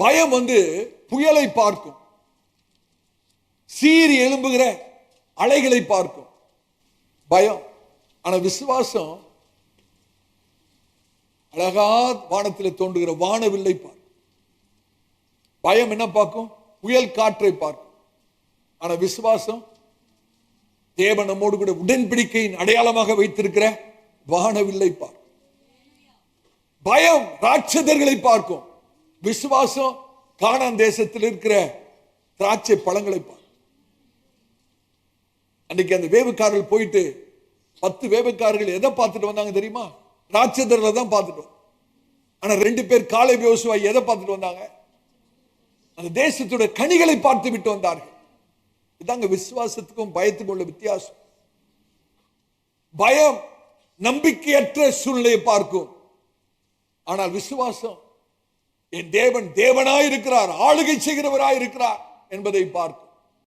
பயம் புயலை பார்க்கும், சீறி எழும்புகிற அலைகளை பார்க்கும் பயம். ஆனா விசுவாசம் அழகா வானத்தில் தோன்றுகிற வானவில்லை பார்க்கும். பயம் என்ன பார்க்கும்? புயல் காற்றை பார்க்கும். ஆனா விசுவாசம் தேவன் நம்மோடு கூட உடன்படிக்கையின் அடையாளமாக வைத்திருக்கிற வானவில்லை பார்க்கும். பயம் ராட்சதர்களை பார்க்கும், விசுவாசம் கானான் தேசத்தில் இருக்கிற திராட்சை பழங்களை பார்க்கும். அன்னைக்கு அந்த வேவுக்காரர்கள் போயிட்டு 10 வேவுக்காரர்கள் எதை பார்த்துட்டு வந்தாங்க தெரியுமா? ராட்சதர்களை தான் பார்த்துட்டு. ஆனா 2 பேர் காலேப் யோசுவா எதை பார்த்துட்டு வந்தாங்க? அந்த தேசத்துடைய கனிகளை பார்த்து விட்டு வந்தார்கள். இதாங்க விசுவாசத்துக்கும் பயத்துக்கும் உள்ள வித்தியாசம். பயம் நம்பிக்கையற்ற சூழ்நிலையை பார்க்கும், ஆனால் விசுவாசம் என் தேவன் தேவனாய் இருக்கிறார், ஆளுகை செய்கிறவராய் இருக்கிறார் என்பதை பார்க்கும்.